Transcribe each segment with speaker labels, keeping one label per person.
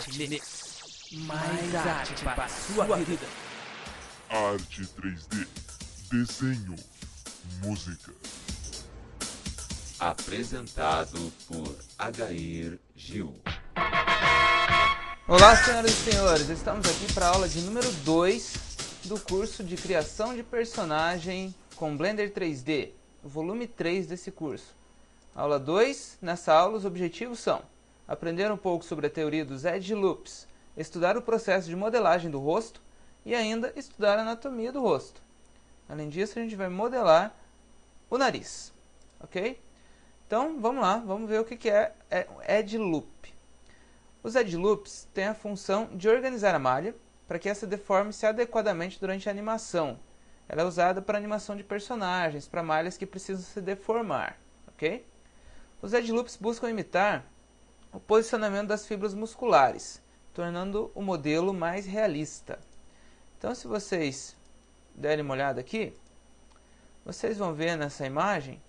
Speaker 1: Arte Mix. Mais arte para a sua vida.
Speaker 2: Arte 3D, desenho, música.
Speaker 3: Apresentado por Agair Gil.
Speaker 4: Olá, senhoras e senhores, estamos aqui para a aula de número 2 do curso de criação de personagem com Blender 3D, o volume 3 desse curso. Aula 2, nessa aula os objetivos são aprender um pouco sobre a teoria dos Edge Loops, estudar o processo de modelagem do rosto e ainda estudar a anatomia do rosto. Além disso, a gente vai modelar o nariz, ok? Então, vamos lá, vamos ver o que é Edge Loop. Os Edge Loops têm a função de organizar a malha para que essa deforme-se adequadamente durante a animação. Ela é usada para animação de personagens, para malhas que precisam se deformar, ok? Os Edge Loops buscam imitar o posicionamento das fibras musculares, tornando o modelo mais realista. Então, se vocês derem uma olhada aqui, vocês vão ver nessa imagem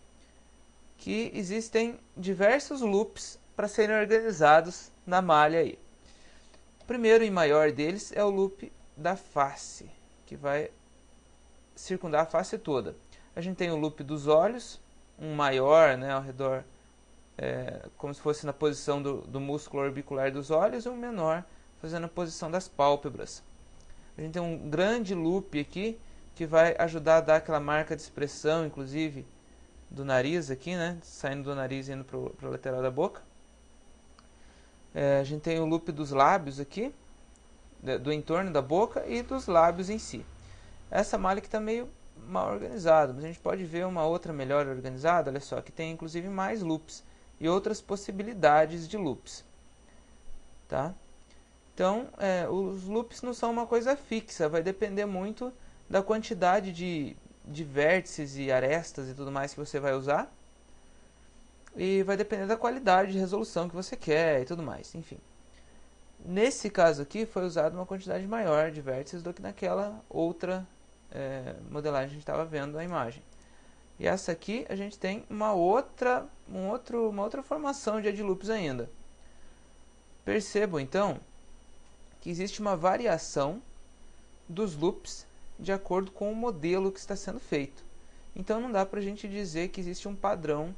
Speaker 4: que existem diversos loops para serem organizados na malha aí. O primeiro e maior deles é o loop da face, que vai circundar a face toda. A gente tem o loop dos olhos, um maior, né, ao redor, como se fosse na posição do músculo orbicular dos olhos, e um menor fazendo a posição das pálpebras. A gente tem um grande loop aqui que vai ajudar a dar aquela marca de expressão, inclusive do nariz aqui, né, saindo do nariz e indo para a lateral da boca. A gente tem o loop dos lábios aqui, do entorno da boca e dos lábios em si. Essa malha que está meio mal organizada, mas a gente pode ver uma outra melhor organizada, olha só, que tem inclusive mais loops e outras possibilidades de loops. Tá? Então, os loops não são uma coisa fixa, vai depender muito da quantidade de vértices e arestas e tudo mais que você vai usar. E vai depender da qualidade de resolução que você quer e tudo mais, enfim. Nesse caso aqui foi usada uma quantidade maior de vértices do que naquela outra modelagem que a gente estava vendo a imagem. E essa aqui a gente tem uma outra formação de Edge Loops ainda. Percebam então que existe uma variação dos loops de acordo com o modelo que está sendo feito. Então não dá para a gente dizer que existe um padrão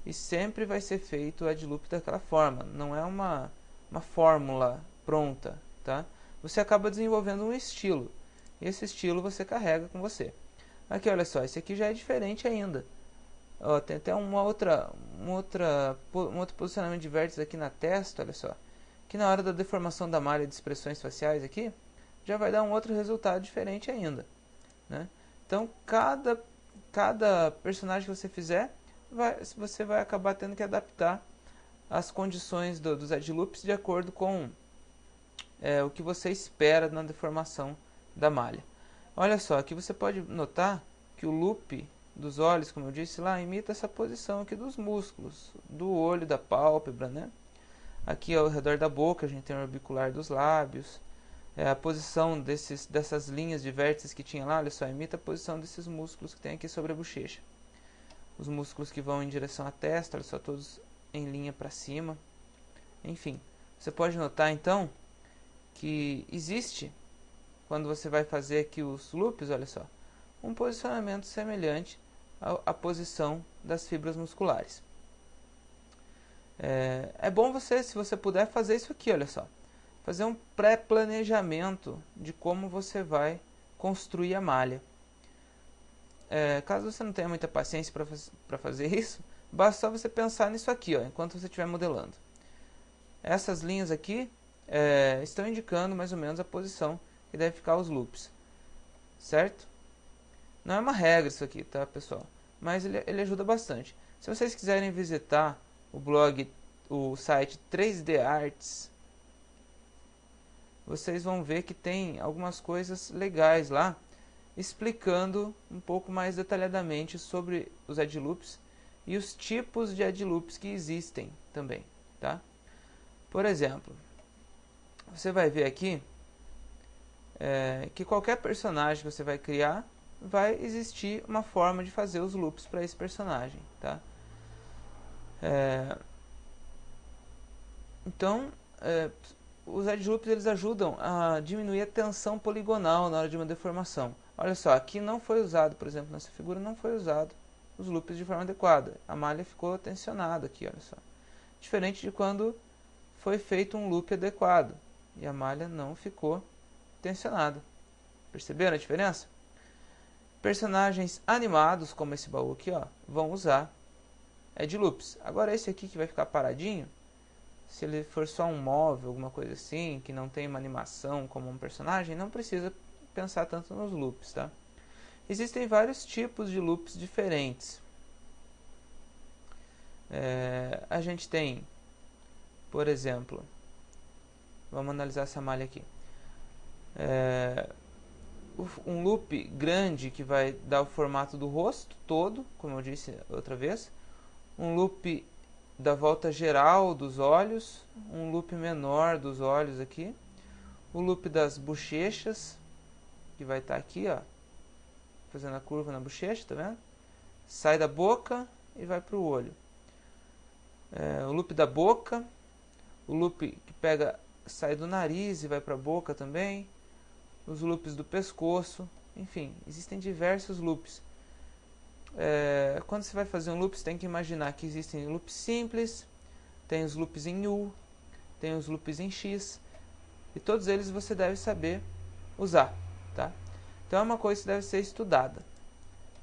Speaker 4: e sempre vai ser feito o Edge Loop daquela forma. Não é uma fórmula pronta, tá? Você acaba desenvolvendo um estilo, e esse estilo você carrega com você. Aqui, olha só, esse aqui já é diferente ainda. Ó, tem até um outro posicionamento de vértices aqui na testa, olha só, que na hora da deformação da malha de expressões faciais aqui, já vai dar um outro resultado diferente ainda, né? Então, cada personagem que você fizer, você vai acabar tendo que adaptar as condições dos Edge Loops de acordo com o que você espera na deformação da malha. Olha só, aqui você pode notar que o loop dos olhos, como eu disse lá, imita essa posição aqui dos músculos, do olho, da pálpebra, né? Aqui ao redor da boca a gente tem o orbicular dos lábios. A posição dessas linhas de vértices que tinha lá, olha só, imita a posição desses músculos que tem aqui sobre a bochecha. Os músculos que vão em direção à testa, olha só, todos em linha para cima. Enfim, você pode notar então que existe, quando você vai fazer aqui os loops, olha só, um posicionamento semelhante à posição das fibras musculares. É bom você, se você puder, fazer isso aqui, olha só. Fazer um pré-planejamento de como você vai construir a malha. Caso você não tenha muita paciência para fazer isso, basta só você pensar nisso aqui, ó, enquanto você estiver modelando. Essas linhas aqui estão indicando mais ou menos a posição que deve ficar os loops, certo? Não é uma regra isso aqui, tá, pessoal? Mas ele ajuda bastante. Se vocês quiserem visitar o site 3D Arts, vocês vão ver que tem algumas coisas legais lá, explicando um pouco mais detalhadamente sobre os Edge Loops e os tipos de Edge Loops que existem também, tá? Por exemplo, você vai ver aqui que qualquer personagem que você vai criar, vai existir uma forma de fazer os loops para esse personagem, tá? Então, os edge loops eles ajudam a diminuir a tensão poligonal na hora de uma deformação. Olha só, aqui não foi usado, por exemplo, nessa figura não foi usado os loops de forma adequada. A malha ficou tensionada aqui, olha só. Diferente de quando foi feito um loop adequado e a malha não ficou tensionada. Perceberam a diferença? Personagens animados, como esse baú aqui, ó, vão usar edge loops. Agora esse aqui que vai ficar paradinho, se ele for só um móvel, alguma coisa assim, que não tem uma animação como um personagem, não precisa pensar tanto nos loops, tá? Existem vários tipos de loops diferentes. A gente tem, por exemplo, vamos analisar essa malha aqui. Um loop grande que vai dar o formato do rosto todo, como eu disse outra vez. Um loop da volta geral dos olhos, um loop menor dos olhos aqui, o loop das bochechas, que vai estar aqui, ó, fazendo a curva na bochecha, tá vendo? Sai da boca e vai para o olho. O loop da boca, o loop que sai do nariz e vai para a boca também, os loops do pescoço, enfim, existem diversos loops. Quando você vai fazer um loop, você tem que imaginar que existem loops simples, tem os loops em U, tem os loops em X, e todos eles você deve saber usar, tá? Então é uma coisa que deve ser estudada.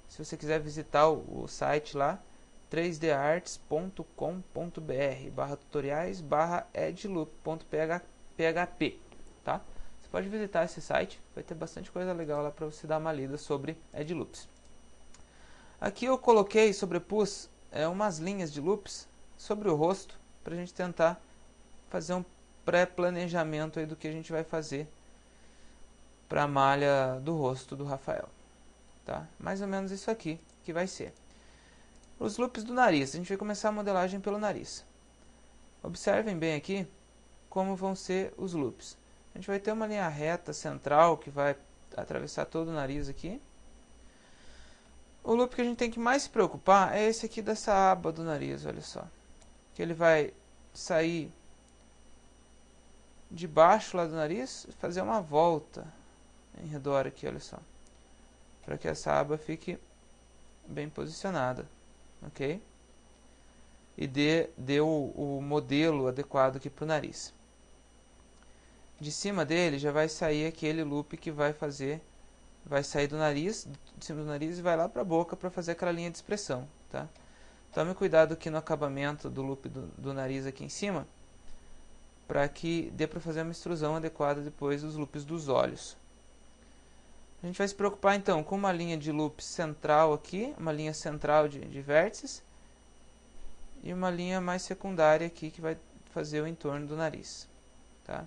Speaker 4: Se você quiser visitar o site lá, 3darts.com.br/tutoriais/edgeloop.php, tá? Você pode visitar esse site, vai ter bastante coisa legal lá para você dar uma lida sobre edge loops. Aqui eu coloquei, sobrepus umas linhas de loops sobre o rosto para a gente tentar fazer um pré-planejamento aí do que a gente vai fazer para a malha do rosto do Rafael, tá? Mais ou menos isso aqui que vai ser. Os loops do nariz, a gente vai começar a modelagem pelo nariz. Observem bem aqui como vão ser os loops. A gente vai ter uma linha reta central que vai atravessar todo o nariz aqui. O loop que a gente tem que mais se preocupar é esse aqui dessa aba do nariz, olha só. Que ele vai sair de baixo lá do nariz e fazer uma volta em redor aqui, olha só. Para que essa aba fique bem posicionada, ok? E dê o modelo adequado aqui para o nariz. De cima dele já vai sair aquele loop que vai sair do nariz, de cima do nariz e vai lá para a boca para fazer aquela linha de expressão, tá? Tome cuidado aqui no acabamento do loop do nariz aqui em cima, para que dê para fazer uma extrusão adequada depois dos loops dos olhos. A gente vai se preocupar então com uma linha de loop central aqui, uma linha central de vértices, e uma linha mais secundária aqui que vai fazer o entorno do nariz, tá?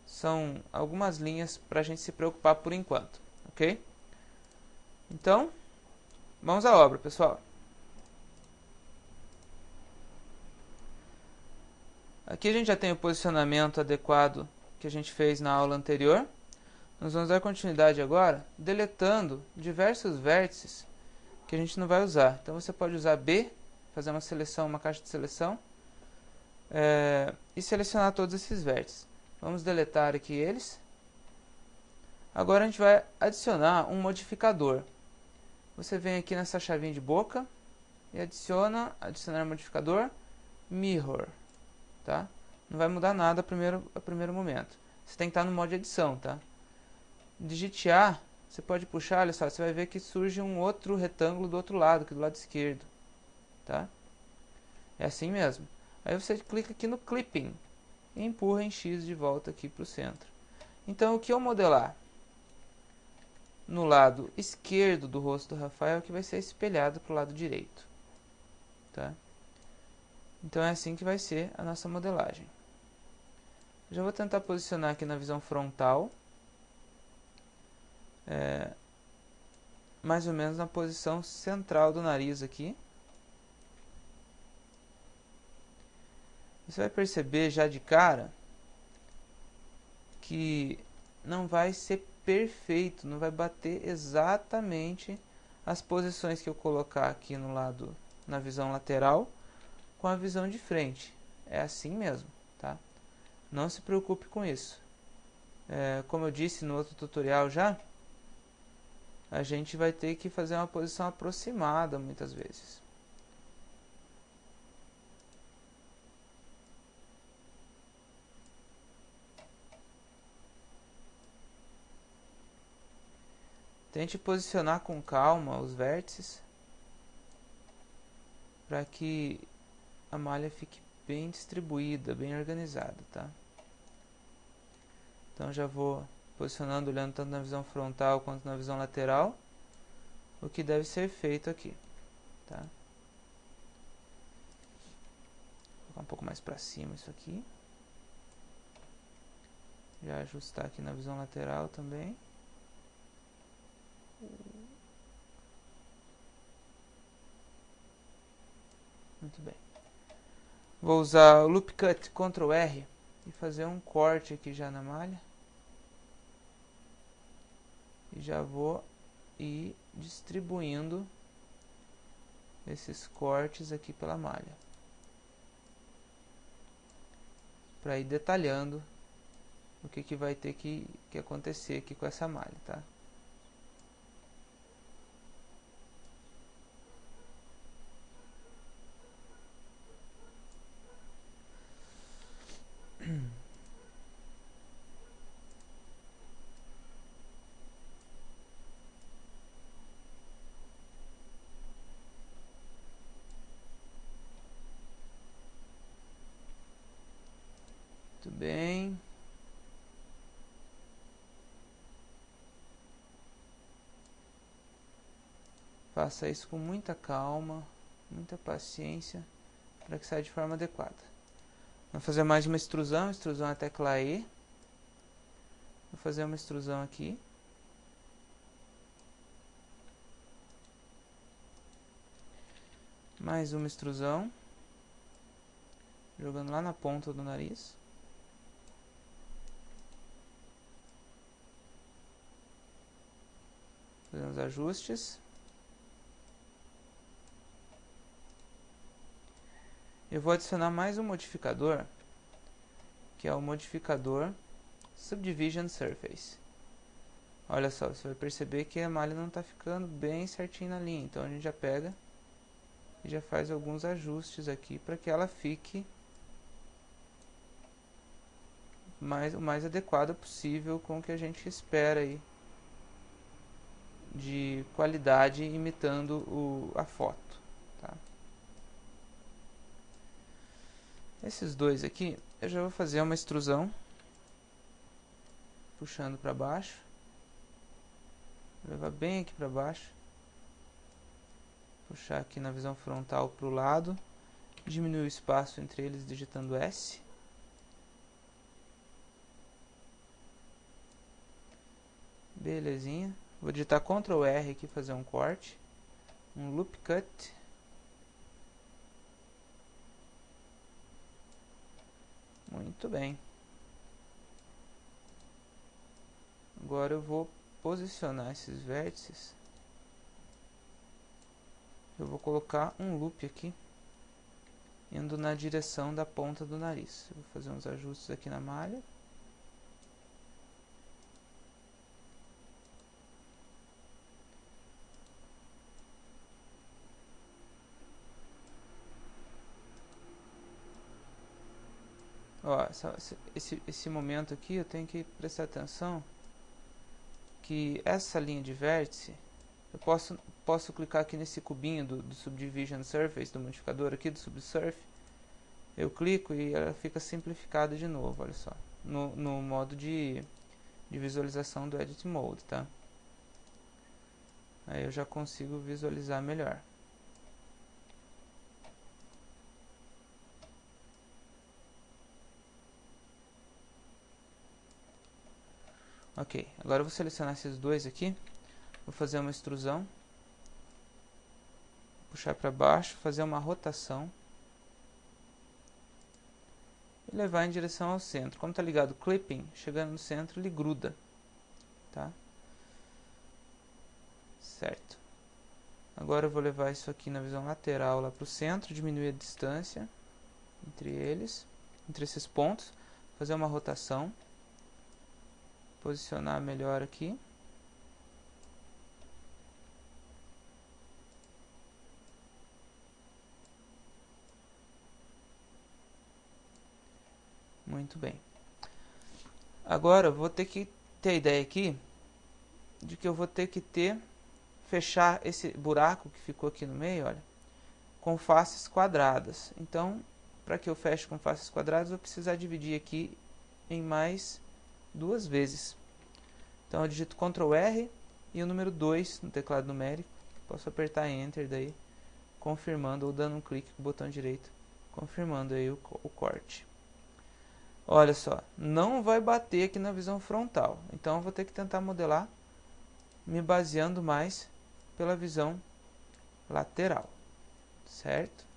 Speaker 4: São algumas linhas para a gente se preocupar por enquanto, ok? Então, mãos à obra, pessoal. Aqui a gente já tem o posicionamento adequado que a gente fez na aula anterior. Nós vamos dar continuidade agora, deletando diversos vértices que a gente não vai usar. Então você pode usar B, fazer uma seleção, uma caixa de seleção, e selecionar todos esses vértices. Vamos deletar aqui eles. Agora a gente vai adicionar um modificador. Você vem aqui nessa chavinha de boca e adicionar modificador, mirror, tá? Não vai mudar nada a primeiro momento. Você tem que estar no modo de edição, tá? Digite A, você pode puxar, olha só, você vai ver que surge um outro retângulo do outro lado, aqui do lado esquerdo, tá? É assim mesmo. Aí você clica aqui no Clipping e empurra em X de volta aqui para o centro. Então o que eu modelar no lado esquerdo do rosto do Rafael é que vai ser espelhado para o lado direito, tá? Então é assim que vai ser a nossa modelagem. Já vou tentar posicionar aqui na visão frontal, mais ou menos na posição central do nariz aqui. Você vai perceber já de cara que não vai ser perfeito, não vai bater exatamente as posições que eu colocar aqui no lado, na visão lateral, com a visão de frente. É assim mesmo, tá? Não se preocupe com isso. Como eu disse no outro tutorial já, a gente vai ter que fazer uma posição aproximada muitas vezes. Tente posicionar com calma os vértices para que a malha fique bem distribuída, bem organizada, tá? Então já vou posicionando, olhando tanto na visão frontal quanto na visão lateral, o que deve ser feito aqui, tá? Vou colocar um pouco mais para cima isso aqui. Já ajustar aqui na visão lateral também. Muito bem. Vou usar o Loop Cut Ctrl R e fazer um corte aqui já na malha. E já vou ir distribuindo esses cortes aqui pela malha, para ir detalhando o que vai ter que acontecer aqui com essa malha, tá? Muito bem. Faça isso com muita calma, muita paciência, para que saia de forma adequada. Vou fazer mais uma extrusão a tecla E. Vou fazer uma extrusão aqui. Mais uma extrusão, jogando lá na ponta do nariz. Fazendo os ajustes. Eu vou adicionar mais um modificador, que é o modificador Subdivision Surface. Olha só, você vai perceber que a malha não está ficando bem certinho na linha. Então a gente já pega e já faz alguns ajustes aqui para que ela fique o mais adequada possível com o que a gente espera aí de qualidade, imitando a foto, tá? Esses dois aqui eu já vou fazer uma extrusão puxando para baixo, levar bem aqui para baixo, puxar aqui na visão frontal para o lado, diminuir o espaço entre eles digitando S. Belezinha. Vou digitar Ctrl R aqui, fazer um corte, um Loop Cut. Muito bem. Agora eu vou posicionar esses vértices. Eu vou colocar um loop aqui, indo na direção da ponta do nariz. Eu vou fazer uns ajustes aqui na malha. Ó, esse momento aqui eu tenho que prestar atenção que essa linha de vértice, eu posso clicar aqui nesse cubinho do Subdivision Surface, do modificador aqui do Subsurf. Eu clico e ela fica simplificada de novo, olha só, no modo de visualização do Edit Mode, tá? Aí eu já consigo visualizar melhor. Ok, agora eu vou selecionar esses dois aqui, vou fazer uma extrusão, puxar para baixo, fazer uma rotação e levar em direção ao centro. Como está ligado o clipping, chegando no centro ele gruda, tá? Certo. Agora eu vou levar isso aqui na visão lateral lá para o centro, diminuir a distância entre eles, entre esses pontos, fazer uma rotação, posicionar melhor aqui. Muito bem. Agora eu vou ter que ter a ideia aqui de que eu vou ter que fechar esse buraco que ficou aqui no meio, olha, com faces quadradas. Então, para que eu feche com faces quadradas, eu vou precisar dividir aqui em mais 2 vezes. Então eu digito Ctrl R e o número 2 no teclado numérico. Posso apertar Enter daí, confirmando, ou dando um clique com o botão direito, confirmando aí o corte. Olha só, não vai bater aqui na visão frontal. Então eu vou ter que tentar modelar me baseando mais pela visão lateral, certo?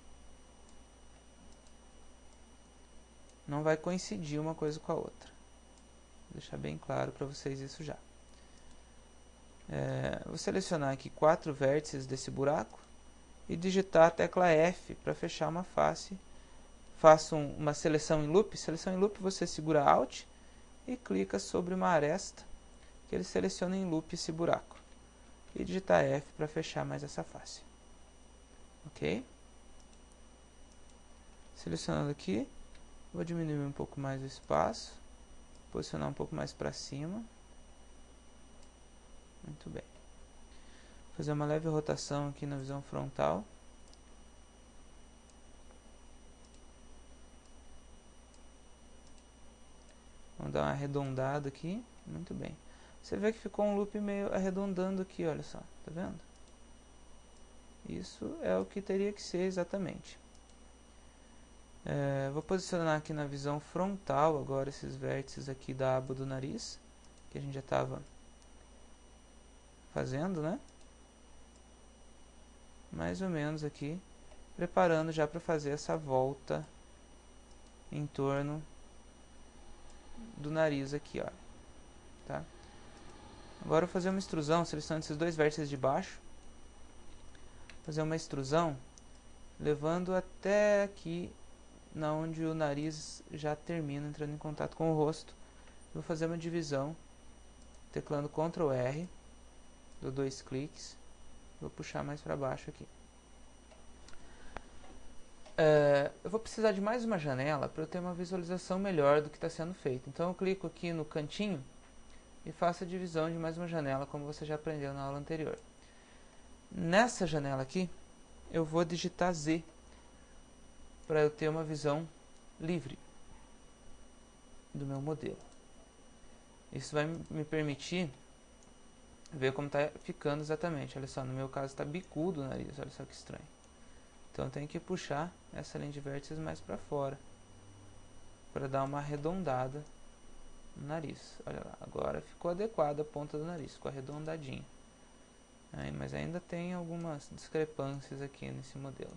Speaker 4: Não vai coincidir uma coisa com a outra. Vou deixar bem claro para vocês isso já. Vou selecionar aqui 4 vértices desse buraco e digitar a tecla F para fechar uma face. Faço uma seleção em loop. Seleção em loop, você segura Alt e clica sobre uma aresta que ele seleciona em loop esse buraco. E digitar F para fechar mais essa face. Ok? Selecionando aqui, vou diminuir um pouco mais o espaço, posicionar um pouco mais para cima. Muito bem. Fazer uma leve rotação aqui na visão frontal. Vamos dar uma arredondada aqui. Muito bem. Você vê que ficou um loop meio arredondando aqui, olha só. Tá vendo? Isso é o que teria que ser exatamente. Vou posicionar aqui na visão frontal agora esses vértices aqui da aba do nariz, que a gente já estava fazendo, né? Mais ou menos aqui, preparando já para fazer essa volta em torno do nariz aqui, ó. Tá? Agora eu vou fazer uma extrusão, selecionando esses 2 vértices de baixo. Fazer uma extrusão, levando até aqui, na onde o nariz já termina, entrando em contato com o rosto. Vou fazer uma divisão, teclando Ctrl R, dou 2 cliques, vou puxar mais para baixo aqui. Eu vou precisar de mais uma janela para eu ter uma visualização melhor do que está sendo feito. Então eu clico aqui no cantinho e faço a divisão de mais uma janela, como você já aprendeu na aula anterior. Nessa janela aqui, eu vou digitar Z para eu ter uma visão livre do meu modelo. Isso vai me permitir ver como está ficando exatamente. Olha só, no meu caso está bicudo o nariz, olha só que estranho. Então eu tenho que puxar essa linha de vértices mais para fora, para dar uma arredondada no nariz. Olha lá, agora ficou adequada a ponta do nariz, ficou arredondadinha. Mas ainda tem algumas discrepâncias aqui nesse modelo.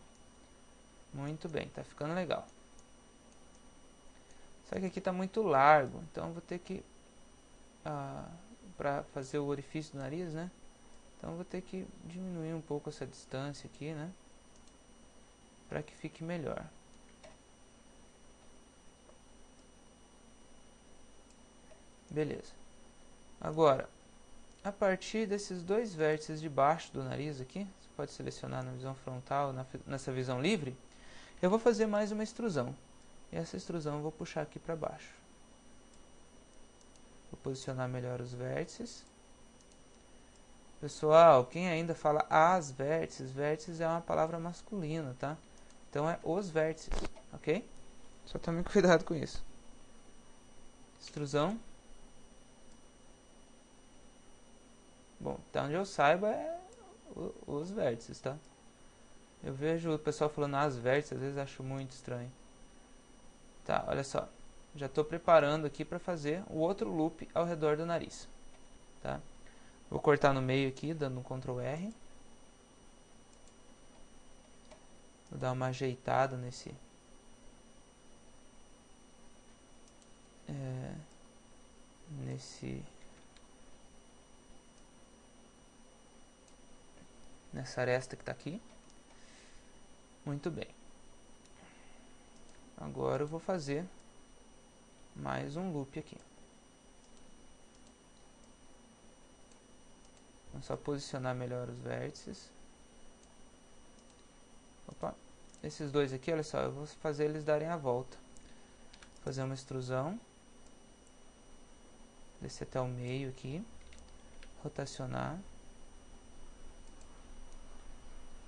Speaker 4: Muito bem, tá ficando legal. Só que aqui está muito largo, então eu vou ter que, para fazer o orifício do nariz, né? Então eu vou ter que diminuir um pouco essa distância aqui, né? Para que fique melhor. Beleza. Agora, a partir desses 2 vértices de baixo do nariz aqui, você pode selecionar na visão frontal, nessa visão livre, eu vou fazer mais uma extrusão. E essa extrusão eu vou puxar aqui para baixo. Vou posicionar melhor os vértices. Pessoal, quem ainda fala as vértices, vértices é uma palavra masculina, tá? Então é os vértices, ok? Só tome cuidado com isso. Extrusão. Bom, até onde eu saiba é os vértices, tá? Eu vejo o pessoal falando as vértices, às vezes acho muito estranho. Tá, olha só. Já estou preparando aqui para fazer o outro loop ao redor do nariz. Tá? Vou cortar no meio aqui, dando um Ctrl R. Vou dar uma ajeitada nessa aresta que está aqui. Muito bem. Agora eu vou fazer mais um loop aqui. Vamos só posicionar melhor os vértices. Opa, esses dois aqui, olha só, eu vou fazer eles darem a volta. Fazer uma extrusão. Descer até o meio aqui. Rotacionar.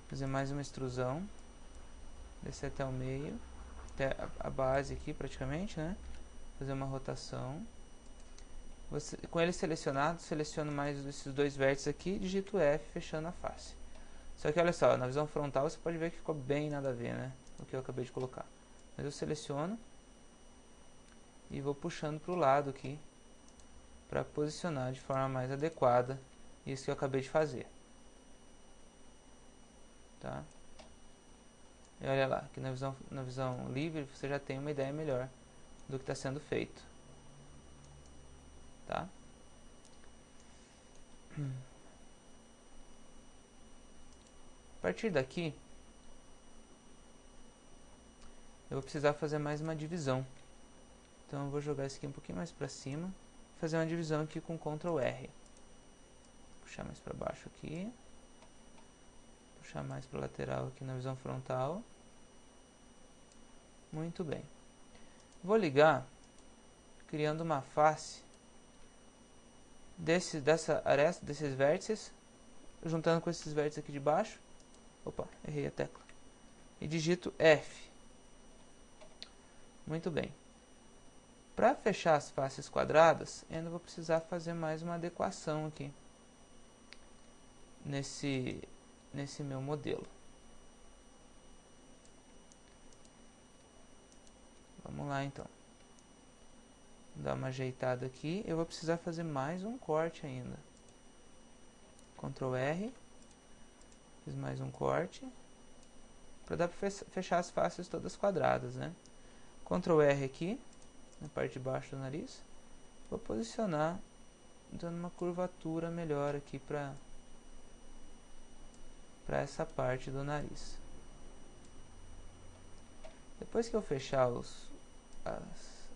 Speaker 4: Fazer mais uma extrusão. Descer até o meio. Até a base aqui praticamente, né? Fazer uma rotação. Com ele selecionado, seleciono mais esses dois vértices aqui, digito F, fechando a face. Só que olha só, na visão frontal você pode ver que ficou bem nada a ver, né? O que eu acabei de colocar. Mas eu seleciono e vou puxando para o lado aqui, para posicionar de forma mais adequada isso que eu acabei de fazer. Tá? E olha lá, que na visão livre você já tem uma ideia melhor do que está sendo feito. Tá? A partir daqui, eu vou precisar fazer mais uma divisão. Então eu vou jogar isso aqui um pouquinho mais para cima. Fazer uma divisão aqui com Ctrl R. Puxar mais para baixo aqui. Puxar mais para a lateral aqui na visão frontal. Muito bem. Vou ligar, criando uma face dessa aresta, desses vértices, juntando com esses vértices aqui de baixo. Opa, errei a tecla. E digito F. Muito bem. Para fechar as faces quadradas, eu ainda vou precisar fazer mais uma adequação aqui nesse meu modelo. Vamos lá então. Vou dar uma ajeitada aqui. Eu vou precisar fazer mais um corte ainda. Ctrl R. Fiz mais um corte. Para dar para fechar as faces todas quadradas, né? Ctrl R aqui, na parte de baixo do nariz. Vou posicionar, dando uma curvatura melhor aqui para essa parte do nariz. Depois que eu fechar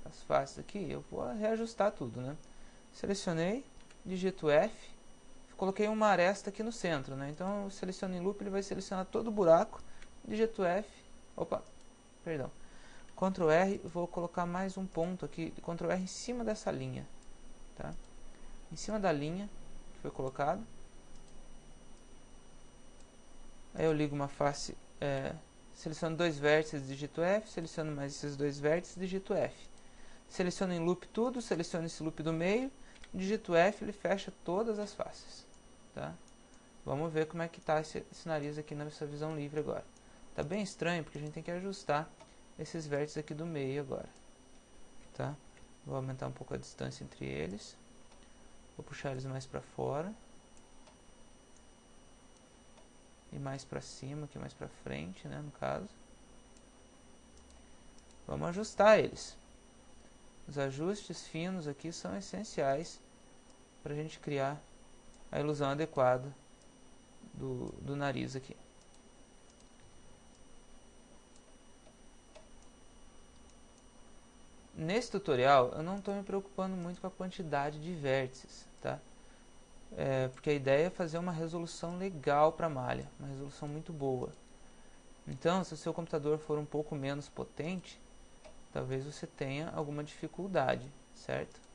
Speaker 4: as faces aqui, eu vou reajustar tudo, né? Selecionei, digito F. Coloquei uma aresta aqui no centro, né? Então eu seleciono em loop, ele vai selecionar todo o buraco. Digito F. Opa, perdão. Ctrl R, vou colocar mais um ponto aqui. Ctrl R em cima dessa linha. Tá? Em cima da linha que foi colocado. Aí eu ligo uma face. Seleciono dois vértices, digito F. Seleciono mais esses dois vértices, digito F. Seleciono em loop tudo. Seleciono esse loop do meio. Digito F, ele fecha todas as faces. Tá? Vamos ver como é que está esse nariz aqui nessa visão livre agora. Tá bem estranho porque a gente tem que ajustar esses vértices aqui do meio agora. Tá? Vou aumentar um pouco a distância entre eles. Vou puxar eles mais para fora. E mais para cima, aqui mais para frente, né, no caso. Vamos ajustar eles. Os ajustes finos aqui são essenciais para a gente criar a ilusão adequada do nariz aqui. Nesse tutorial eu não estou me preocupando muito com a quantidade de vértices, tá? Porque a ideia é fazer uma resolução legal para a malha, uma resolução muito boa. Então, se o seu computador for um pouco menos potente, talvez você tenha alguma dificuldade, certo?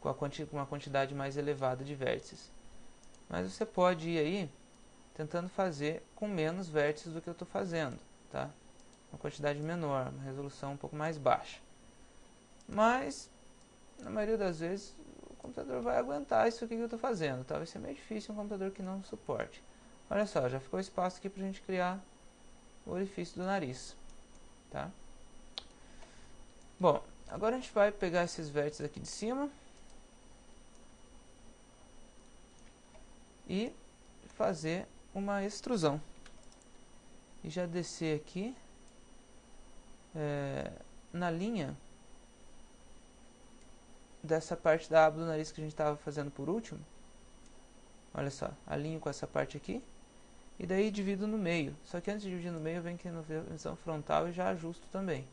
Speaker 4: Com uma quantidade mais elevada de vértices. Mas você pode ir aí tentando fazer com menos vértices do que eu estou fazendo, tá? Uma quantidade menor, uma resolução um pouco mais baixa. Mas, na maioria das vezes, o computador vai aguentar isso aqui que eu estou fazendo, tá? Vai ser meio difícil um computador que não suporte. Olha só, já ficou espaço aqui para a gente criar o orifício do nariz, tá? Bom, agora a gente vai pegar esses vértices aqui de cima e fazer uma extrusão. E já descer aqui na linha dessa parte da aba do nariz que a gente estava fazendo por último. Olha só, alinho com essa parte aqui e daí divido no meio. Só que antes de dividir no meio, eu venho aqui na visão frontal e já ajusto também,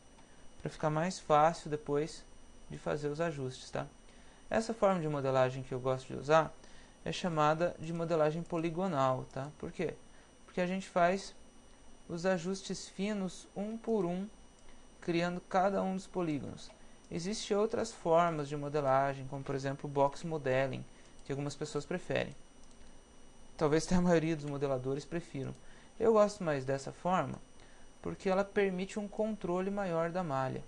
Speaker 4: para ficar mais fácil depois de fazer os ajustes, tá? Essa forma de modelagem que eu gosto de usar é chamada de modelagem poligonal, tá? Por quê? Porque a gente faz os ajustes finos um por um, criando cada um dos polígonos. Existem outras formas de modelagem, como por exemplo o box modeling, que algumas pessoas preferem. Talvez até a maioria dos modeladores prefiram. Eu gosto mais dessa forma porque ela permite um controle maior da malha.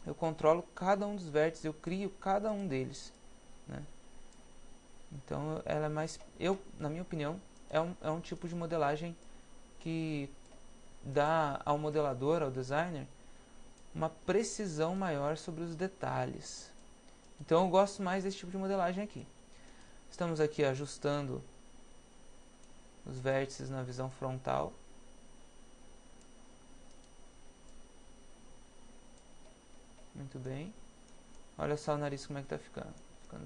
Speaker 4: Eu controlo cada um dos vértices, eu crio cada um deles, né? Então ela é mais, na minha opinião, é um tipo de modelagem que dá ao modelador, ao designer, uma precisão maior sobre os detalhes. Então eu gosto mais desse tipo de modelagem aqui. Estamos aqui ajustando os vértices na visão frontal. Muito bem. Olha só o nariz como é que tá ficando. Ficando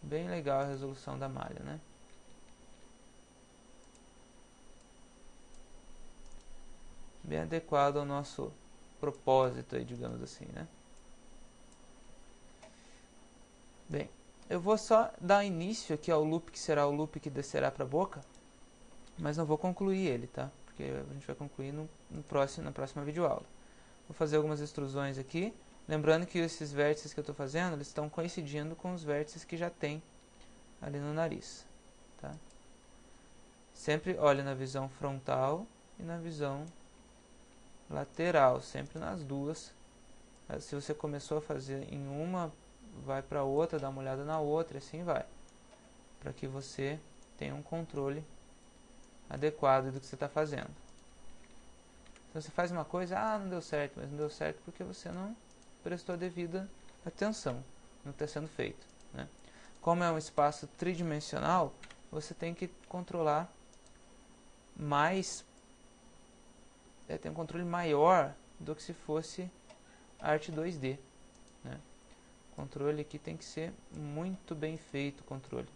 Speaker 4: bem legal a resolução da malha, né? Bem adequado ao nosso propósito aí, digamos assim, né? Bem, eu vou só dar início aqui ao loop, que será o loop que descerá para a boca, mas não vou concluir ele, tá? Porque a gente vai concluir na próxima videoaula. Vou fazer algumas extrusões aqui, lembrando que esses vértices que eu estou fazendo, eles estão coincidindo com os vértices que já tem ali no nariz, tá? Sempre olhe na visão frontal e na visão lateral, sempre nas duas. Se você começou a fazer em uma, vai para outra, dá uma olhada na outra, e assim vai, para que você tenha um controle adequado do que você está fazendo. Então você faz uma coisa, não deu certo, mas não deu certo porque você não prestou a devida atenção no que está sendo feito, né? Como é um espaço tridimensional, você tem que controlar mais, tem um controle maior do que se fosse arte 2D, né? O controle aqui tem que ser muito bem feito, o controle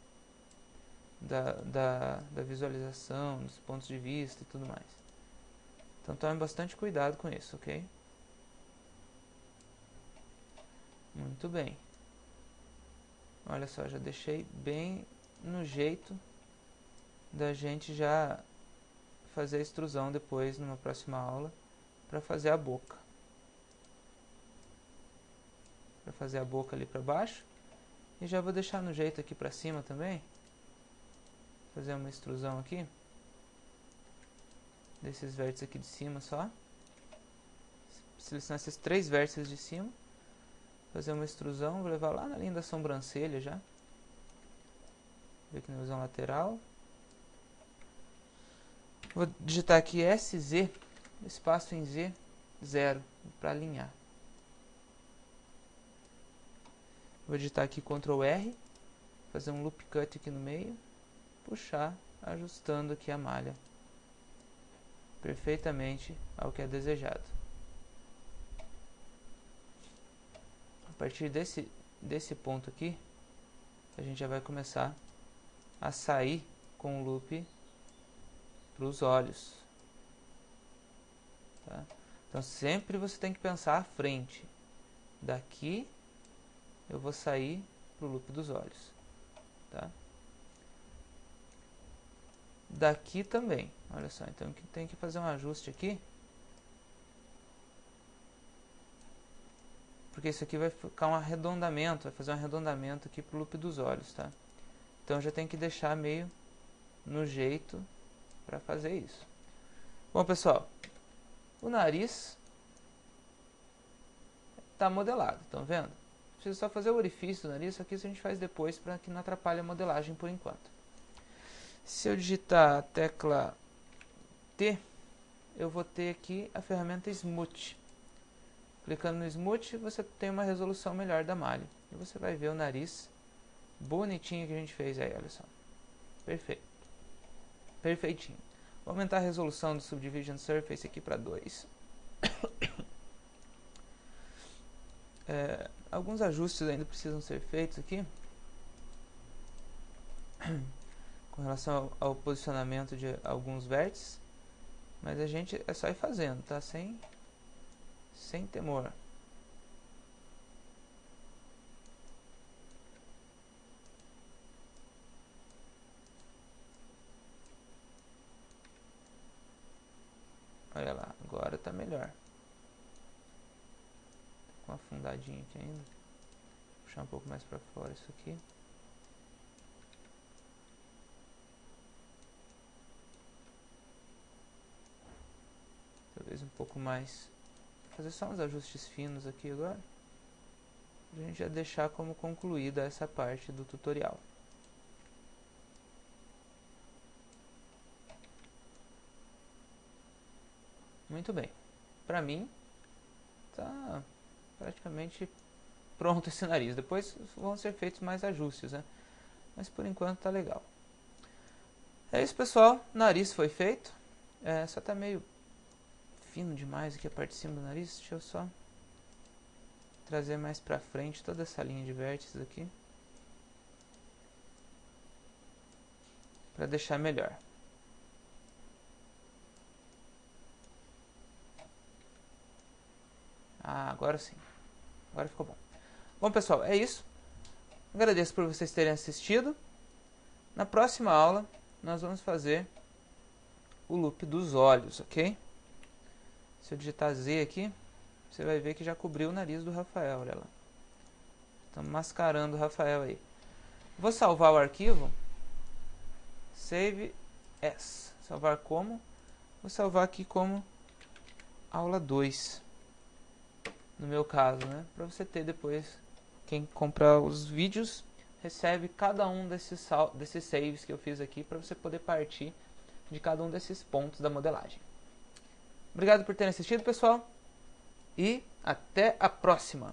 Speaker 4: da visualização, dos pontos de vista e tudo mais. Então tome bastante cuidado com isso, ok? Muito bem. Olha só, já deixei bem no jeito da gente já fazer a extrusão depois, numa próxima aula, para fazer a boca. Para fazer a boca ali para baixo. E já vou deixar no jeito aqui para cima também. Fazer uma extrusão aqui. Desses vértices aqui de cima só. Selecionar esses 3 vértices de cima. Fazer uma extrusão, vou levar lá na linha da sobrancelha já. Ver aqui na visão lateral. Vou digitar aqui SZ, espaço em Z, 0, para alinhar. Vou digitar aqui Ctrl R, fazer um loop cut aqui no meio, puxar, ajustando aqui a malha perfeitamente ao que é desejado. A partir desse ponto aqui, a gente já vai começar a sair com o loop para os olhos, tá? Então sempre você tem que pensar à frente. Daqui eu vou sair para o loop dos olhos, tá? Daqui também, olha só, então tem que fazer um ajuste aqui, porque isso aqui vai ficar um arredondamento, vai fazer um arredondamento aqui para o loop dos olhos, tá? Então já tem que deixar meio no jeito para fazer isso. Bom, pessoal, o nariz está modelado, estão vendo? Precisa só fazer o orifício do nariz, isso aqui a gente faz depois para que não atrapalhe a modelagem por enquanto. Se eu digitar a tecla T, eu vou ter aqui a ferramenta Smooth. Clicando no Smooth, você tem uma resolução melhor da malha. E você vai ver o nariz bonitinho que a gente fez aí, olha só. Perfeito. Perfeitinho. Vou aumentar a resolução do Subdivision Surface aqui para 2. Alguns ajustes ainda precisam ser feitos aqui. com relação ao posicionamento de alguns vértices, mas a gente é só ir fazendo, tá? Sem temor. Olha lá, agora tá melhor. Com uma afundadinha aqui ainda. Vou puxar um pouco mais pra fora isso aqui. Talvez um pouco mais. Vou fazer só uns ajustes finos aqui agora, pra gente já deixar como concluída essa parte do tutorial. Muito bem. Pra mim, tá praticamente pronto esse nariz. Depois vão ser feitos mais ajustes, né? Mas por enquanto tá legal. É isso, pessoal. O nariz foi feito. Só tá meio fino demais aqui a parte de cima do nariz. Deixa eu só trazer mais pra frente toda essa linha de vértices aqui, pra deixar melhor. Agora sim. Agora ficou bom. Bom, pessoal, é isso. Agradeço por vocês terem assistido. Na próxima aula, nós vamos fazer o loop dos olhos, ok? Se eu digitar Z aqui, você vai ver que já cobriu o nariz do Rafael, olha lá. Estamos mascarando o Rafael aí. Vou salvar o arquivo. Save as. Salvar como? Vou salvar aqui como aula 2. No meu caso, né? Para você ter depois, quem comprar os vídeos, recebe cada um desses saves que eu fiz aqui, para você poder partir de cada um desses pontos da modelagem. Obrigado por terem assistido, pessoal, e até a próxima!